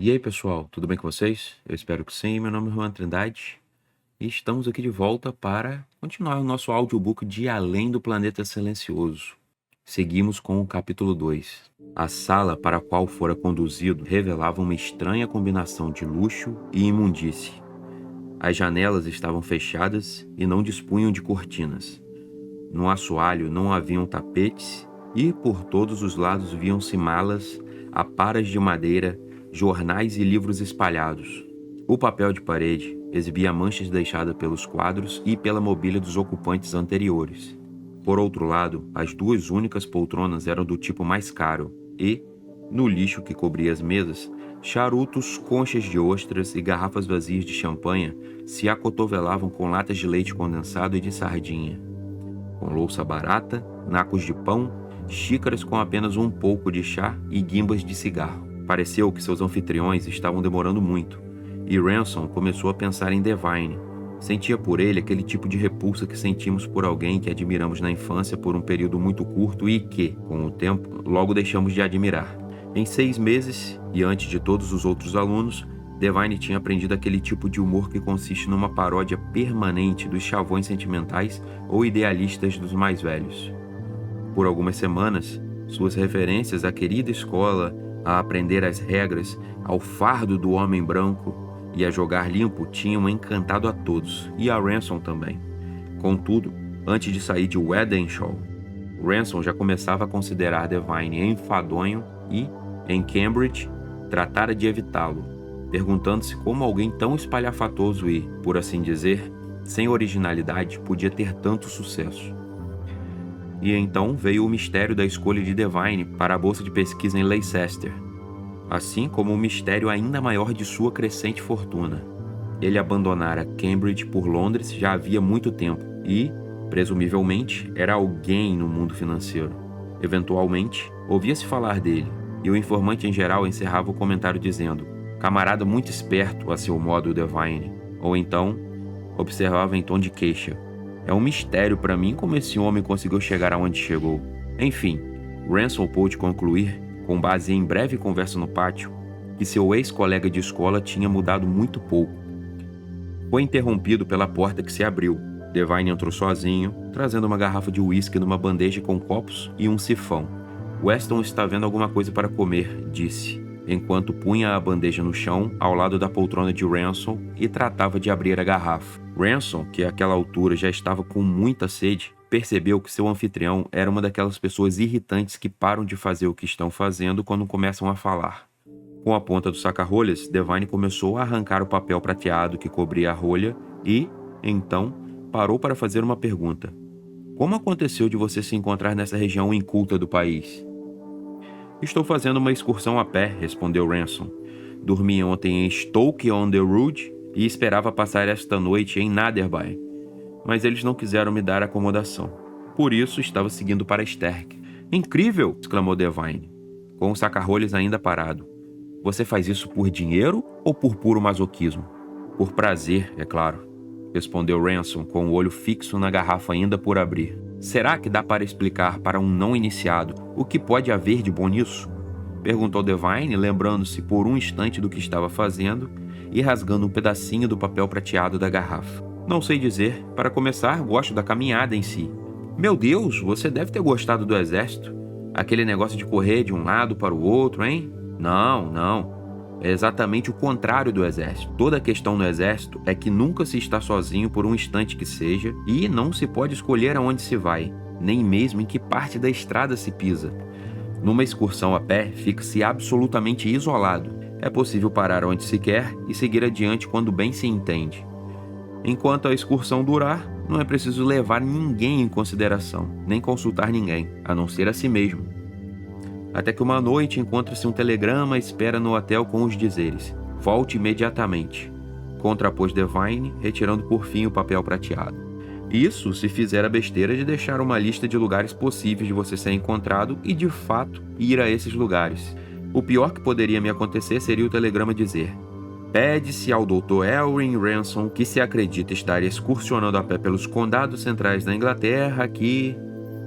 E aí, pessoal, tudo bem com vocês? Eu espero que sim. Meu nome é Juan Trindade e estamos aqui de volta para continuar o nosso audiobook de Além do Planeta Silencioso. Seguimos com o capítulo 2. A sala para a qual fora conduzido revelava uma estranha combinação de luxo e imundície. As janelas estavam fechadas e não dispunham de cortinas. No assoalho não haviam tapetes e por todos os lados viam-se malas, aparas de madeira, jornais e livros espalhados. O papel de parede exibia manchas deixadas pelos quadros e pela mobília dos ocupantes anteriores. Por outro lado, as duas únicas poltronas eram do tipo mais caro e, no lixo que cobria as mesas, charutos, conchas de ostras e garrafas vazias de champanhe se acotovelavam com latas de leite condensado e de sardinha. Com louça barata, nacos de pão, xícaras com apenas um pouco de chá e guimbas de cigarro. Pareceu que seus anfitriões estavam demorando muito, e Ransom começou a pensar em Devine. Sentia por ele aquele tipo de repulsa que sentimos por alguém que admiramos na infância por um período muito curto e que, com o tempo, logo deixamos de admirar. Em 6 meses, e antes de todos os outros alunos, Devine tinha aprendido aquele tipo de humor que consiste numa paródia permanente dos chavões sentimentais ou idealistas dos mais velhos. Por algumas semanas, suas referências à querida escola, a aprender as regras, ao fardo do homem branco e a jogar limpo tinham encantado a todos, e a Ransom também. Contudo, antes de sair de Wedenshaw, Ransom já começava a considerar Devine enfadonho e, em Cambridge, tratara de evitá-lo, perguntando-se como alguém tão espalhafatoso e, por assim dizer, sem originalidade podia ter tanto sucesso. E então veio o mistério da escolha de Devine para a bolsa de pesquisa em Leicester, assim como o mistério ainda maior de sua crescente fortuna. Ele abandonara Cambridge por Londres já havia muito tempo e, presumivelmente, era alguém no mundo financeiro. Eventualmente, ouvia-se falar dele, e o informante em geral encerrava o comentário dizendo: "Camarada muito esperto, a seu modo, Devine." Ou então, observava em tom de queixa: "É um mistério para mim como esse homem conseguiu chegar aonde chegou." Enfim, Ransom pôde concluir, com base em breve conversa no pátio, que seu ex-colega de escola tinha mudado muito pouco. Foi interrompido pela porta que se abriu. Devine entrou sozinho, trazendo uma garrafa de uísque numa bandeja com copos e um sifão. "Weston está vendo alguma coisa para comer", disse, enquanto punha a bandeja no chão, ao lado da poltrona de Ransom, e tratava de abrir a garrafa. Ransom, que àquela altura já estava com muita sede, percebeu que seu anfitrião era uma daquelas pessoas irritantes que param de fazer o que estão fazendo quando começam a falar. Com a ponta do saca-rolhas, Devine começou a arrancar o papel prateado que cobria a rolha e, então, parou para fazer uma pergunta. "Como aconteceu de você se encontrar nessa região inculta do país?" "Estou fazendo uma excursão a pé", respondeu Ransom. "Dormi ontem em Stoke-on-the-Rood e esperava passar esta noite em Netherby, mas eles não quiseram me dar acomodação. Por isso estava seguindo para Sterk." "Incrível!" exclamou Devine, com o saca-rolhas ainda parado. "Você faz isso por dinheiro ou por puro masoquismo?" "Por prazer, é claro", respondeu Ransom com o olho fixo na garrafa ainda por abrir. "Será que dá para explicar para um não iniciado o que pode haver de bom nisso?" perguntou Devine, lembrando-se por um instante do que estava fazendo e rasgando um pedacinho do papel prateado da garrafa. "Não sei dizer. Para começar, gosto da caminhada em si." "Meu Deus, você deve ter gostado do exército. Aquele negócio de correr de um lado para o outro, hein?" Não. É exatamente o contrário do exército. Toda a questão no exército é que nunca se está sozinho por um instante que seja e não se pode escolher aonde se vai, nem mesmo em que parte da estrada se pisa. Numa excursão a pé, fica-se absolutamente isolado. É possível parar onde se quer e seguir adiante quando bem se entende. Enquanto a excursão durar, não é preciso levar ninguém em consideração, nem consultar ninguém, a não ser a si mesmo. Até que uma noite encontra-se um telegrama à espera no hotel com os dizeres: "Volte imediatamente", contrapôs Devine, retirando por fim o papel prateado. "Isso se fizer a besteira de deixar uma lista de lugares possíveis de você ser encontrado e, de fato, ir a esses lugares. O pior que poderia me acontecer seria o telegrama dizer: Pede-se ao Dr. Elwyn Ransom, que se acredita estar excursionando a pé pelos condados centrais da Inglaterra, que...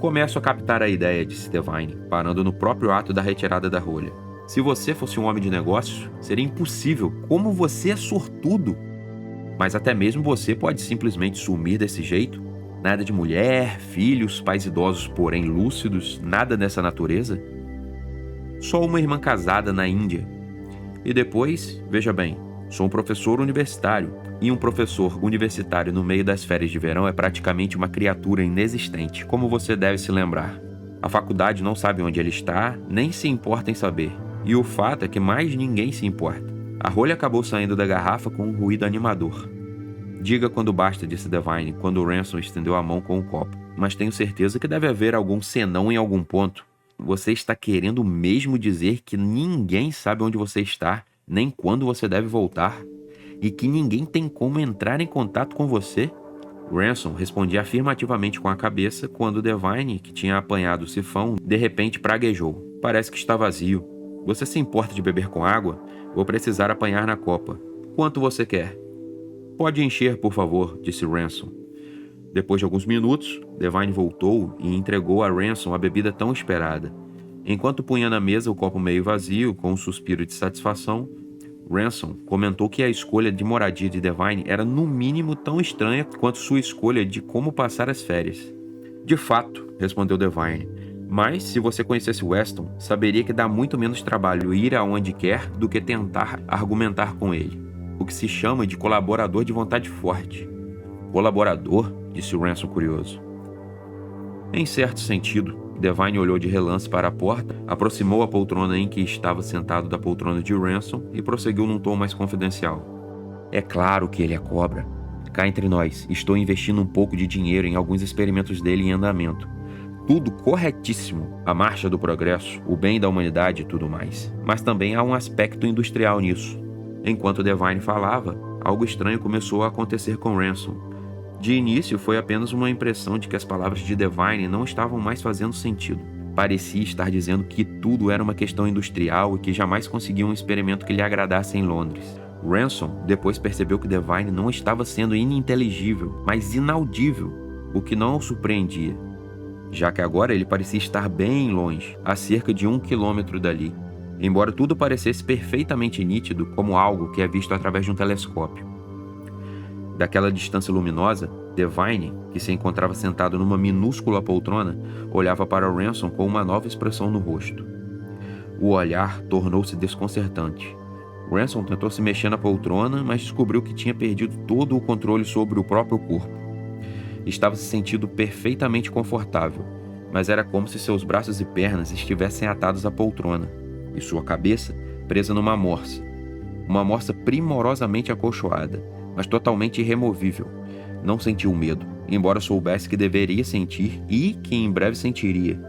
Começo a captar a ideia, disse Devine, parando no próprio ato da retirada da rolha. Se você fosse um homem de negócios, seria impossível. Como você é sortudo! Mas até mesmo você pode simplesmente sumir desse jeito? Nada de mulher, filhos, pais idosos porém lúcidos, nada dessa natureza? Só uma irmã casada na Índia. E depois, veja bem, sou um professor universitário, e um professor universitário no meio das férias de verão é praticamente uma criatura inexistente, como você deve se lembrar. A faculdade não sabe onde ele está, nem se importa em saber. E o fato é que mais ninguém se importa. A rolha acabou saindo da garrafa com um ruído animador. Diga quando basta, disse Devine, quando Ransom estendeu a mão com o copo. Mas tenho certeza que deve haver algum senão em algum ponto. Você está querendo mesmo dizer que ninguém sabe onde você está, nem quando você deve voltar? E que ninguém tem como entrar em contato com você? Ransom respondia afirmativamente com a cabeça quando Devine, que tinha apanhado o sifão, de repente praguejou. Parece que está vazio. Você se importa de beber com água? Vou precisar apanhar na copa. Quanto você quer? Pode encher, por favor, disse Ransom. Depois de alguns minutos, Devine voltou e entregou a Ransom a bebida tão esperada. Enquanto punha na mesa o copo meio vazio, com um suspiro de satisfação, Ransom comentou que a escolha de moradia de Devine era no mínimo tão estranha quanto sua escolha de como passar as férias. De fato, respondeu Devine, mas se você conhecesse Weston, saberia que dá muito menos trabalho ir aonde quer do que tentar argumentar com ele. O que se chama de colaborador de vontade forte. Colaborador? Disse Ransom curioso. Em certo sentido. Devine olhou de relance para a porta, aproximou a poltrona em que estava sentado da poltrona de Ransom e prosseguiu num tom mais confidencial. É claro que ele é cobra. Cá entre nós, estou investindo um pouco de dinheiro em alguns experimentos dele em andamento. Tudo corretíssimo, a marcha do progresso, o bem da humanidade e tudo mais. Mas também há um aspecto industrial nisso. Enquanto Devine falava, algo estranho começou a acontecer com Ransom. De início, foi apenas uma impressão de que as palavras de Devine não estavam mais fazendo sentido. Parecia estar dizendo que tudo era uma questão industrial e que jamais conseguia um experimento que lhe agradasse em Londres. Ransom depois percebeu que Devine não estava sendo ininteligível, mas inaudível, o que não o surpreendia, já que agora ele parecia estar bem longe, a cerca de 1 quilômetro dali, embora tudo parecesse perfeitamente nítido como algo que é visto através de um telescópio. Daquela distância luminosa, Devine, que se encontrava sentado numa minúscula poltrona, olhava para Ransom com uma nova expressão no rosto. O olhar tornou-se desconcertante. Ransom tentou se mexer na poltrona, mas descobriu que tinha perdido todo o controle sobre o próprio corpo. Estava se sentindo perfeitamente confortável, mas era como se seus braços e pernas estivessem atados à poltrona, e sua cabeça presa numa morsa. Uma morsa primorosamente acolchoada, mas totalmente irremovível. Não sentiu medo, embora soubesse que deveria sentir e que em breve sentiria.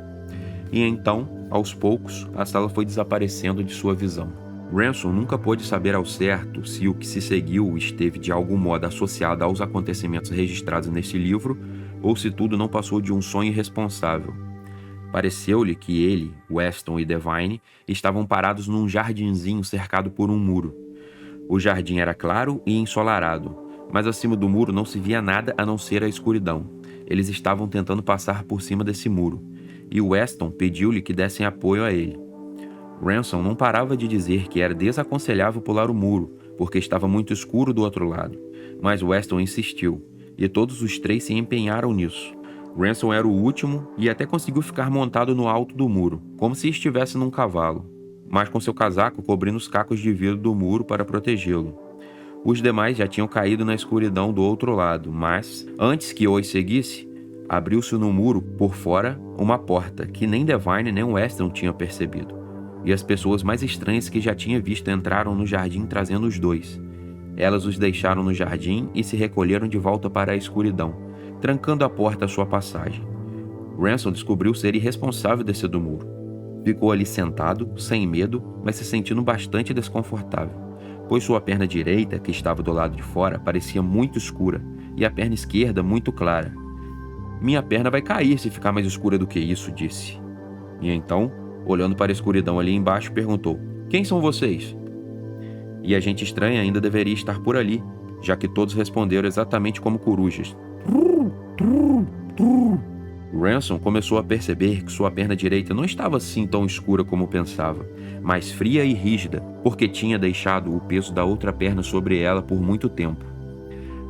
E então, aos poucos, a sala foi desaparecendo de sua visão. Ransom nunca pôde saber ao certo se o que se seguiu esteve de algum modo associado aos acontecimentos registrados neste livro ou se tudo não passou de um sonho irresponsável. Pareceu-lhe que ele, Weston e Devine estavam parados num jardinzinho cercado por um muro. O jardim era claro e ensolarado, mas acima do muro não se via nada a não ser a escuridão. Eles estavam tentando passar por cima desse muro, e Weston pediu-lhe que dessem apoio a ele. Ransom não parava de dizer que era desaconselhável pular o muro, porque estava muito escuro do outro lado, mas Weston insistiu, e todos os três se empenharam nisso. Ransom era o último e até conseguiu ficar montado no alto do muro, como se estivesse num cavalo, mas com seu casaco cobrindo os cacos de vidro do muro para protegê-lo. Os demais já tinham caído na escuridão do outro lado, mas, antes que os seguisse, abriu-se no muro, por fora, uma porta que nem Devine nem Weston tinham percebido. E as pessoas mais estranhas que já tinha visto entraram no jardim trazendo os dois. Elas os deixaram no jardim e se recolheram de volta para a escuridão, trancando a porta à sua passagem. Ransom descobriu ser irresponsável descer do muro. Ficou ali sentado, sem medo, mas se sentindo bastante desconfortável, pois sua perna direita, que estava do lado de fora, parecia muito escura, e a perna esquerda muito clara. Minha perna vai cair se ficar mais escura do que isso, disse. E então, olhando para a escuridão ali embaixo, perguntou: quem são vocês? E a gente estranha ainda deveria estar por ali, já que todos responderam exatamente como corujas. Ransom começou a perceber que sua perna direita não estava assim tão escura como pensava, mas fria e rígida, porque tinha deixado o peso da outra perna sobre ela por muito tempo.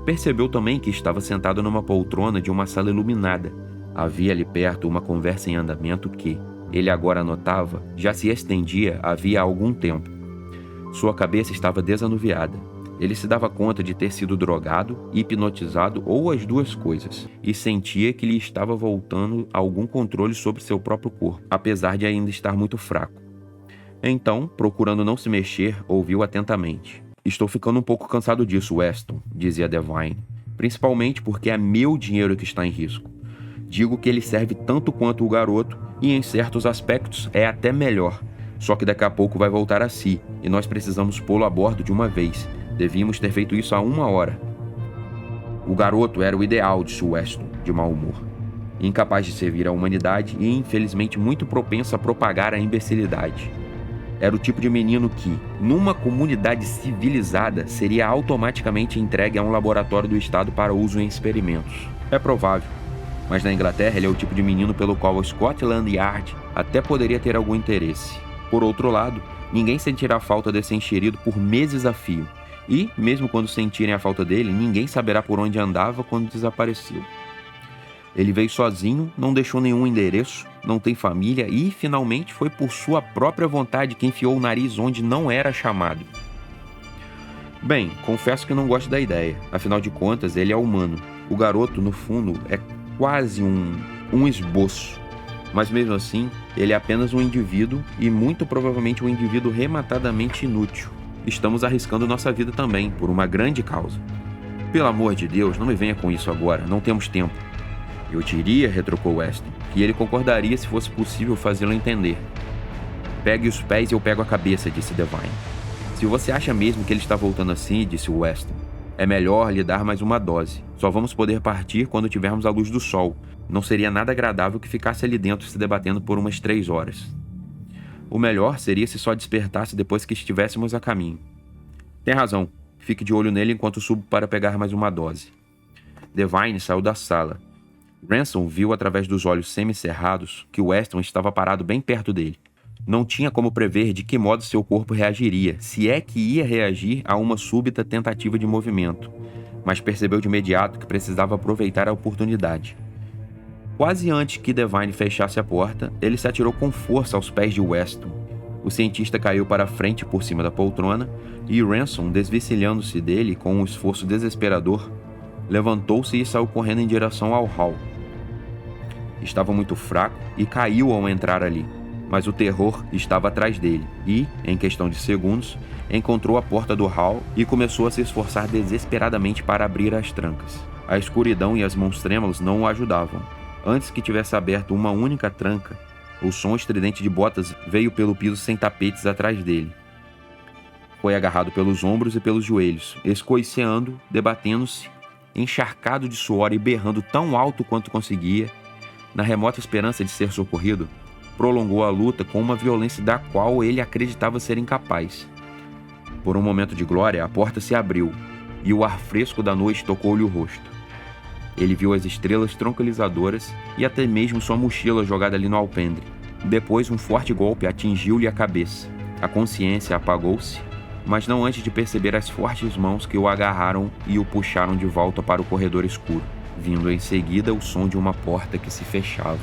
Percebeu também que estava sentado numa poltrona de uma sala iluminada. Havia ali perto uma conversa em andamento que, ele agora notava, já se estendia havia algum tempo. Sua cabeça estava desanuviada. Ele se dava conta de ter sido drogado, hipnotizado ou as duas coisas, e sentia que lhe estava voltando algum controle sobre seu próprio corpo, apesar de ainda estar muito fraco. Então, procurando não se mexer, ouviu atentamente. "Estou ficando um pouco cansado disso, Weston", dizia Devine, "principalmente porque é meu dinheiro que está em risco. Digo que ele serve tanto quanto o garoto e em certos aspectos é até melhor. Só que daqui a pouco vai voltar a si, e nós precisamos pô-lo a bordo de uma vez. Devíamos ter feito isso há 1 hora." O garoto era o ideal, disse Weston, de mau humor. Incapaz de servir à humanidade e infelizmente muito propenso a propagar a imbecilidade. Era o tipo de menino que, numa comunidade civilizada, seria automaticamente entregue a um laboratório do Estado para uso em experimentos. É provável. Mas na Inglaterra ele é o tipo de menino pelo qual o Scotland Yard até poderia ter algum interesse. Por outro lado, ninguém sentirá falta desse enxerido por meses a fio. E, mesmo quando sentirem a falta dele, ninguém saberá por onde andava quando desapareceu. Ele veio sozinho, não deixou nenhum endereço, não tem família e, finalmente, foi por sua própria vontade que enfiou o nariz onde não era chamado. Bem, confesso que não gosto da ideia. Afinal de contas, ele é humano. O garoto, no fundo, é quase um esboço. Mas mesmo assim, ele é apenas um indivíduo e muito provavelmente um indivíduo rematadamente inútil. Estamos arriscando nossa vida também, por uma grande causa. Pelo amor de Deus, não me venha com isso agora, não temos tempo. Eu diria, retrucou Weston, que ele concordaria se fosse possível fazê-lo entender. Pegue os pés e eu pego a cabeça, disse Devine. Se você acha mesmo que ele está voltando assim, disse Weston, é melhor lhe dar mais uma dose. Só vamos poder partir quando tivermos a luz do sol. Não seria nada agradável que ficasse ali dentro se debatendo por umas 3 horas. O melhor seria se só despertasse depois que estivéssemos a caminho. Tem razão. Fique de olho nele enquanto subo para pegar mais uma dose. Devine saiu da sala. Ransom viu através dos olhos semicerrados que Weston estava parado bem perto dele. Não tinha como prever de que modo seu corpo reagiria, se é que ia reagir a uma súbita tentativa de movimento, mas percebeu de imediato que precisava aproveitar a oportunidade. Quase antes que Devine fechasse a porta, ele se atirou com força aos pés de Weston. O cientista caiu para frente por cima da poltrona e Ransom, desvencilhando-se dele com um esforço desesperador, levantou-se e saiu correndo em direção ao hall. Estava muito fraco e caiu ao entrar ali, mas o terror estava atrás dele e, em questão de segundos, encontrou a porta do hall e começou a se esforçar desesperadamente para abrir as trancas. A escuridão e as mãos trêmulas não o ajudavam. Antes que tivesse aberto uma única tranca, o som estridente de botas veio pelo piso sem tapetes atrás dele. Foi agarrado pelos ombros e pelos joelhos, escoiceando, debatendo-se, encharcado de suor e berrando tão alto quanto conseguia, na remota esperança de ser socorrido, prolongou a luta com uma violência da qual ele acreditava ser incapaz. Por um momento de glória, a porta se abriu, e o ar fresco da noite tocou-lhe o rosto. Ele viu as estrelas tranquilizadoras e até mesmo sua mochila jogada ali no alpendre. Depois, um forte golpe atingiu-lhe a cabeça. A consciência apagou-se, mas não antes de perceber as fortes mãos que o agarraram e o puxaram de volta para o corredor escuro, vindo em seguida o som de uma porta que se fechava.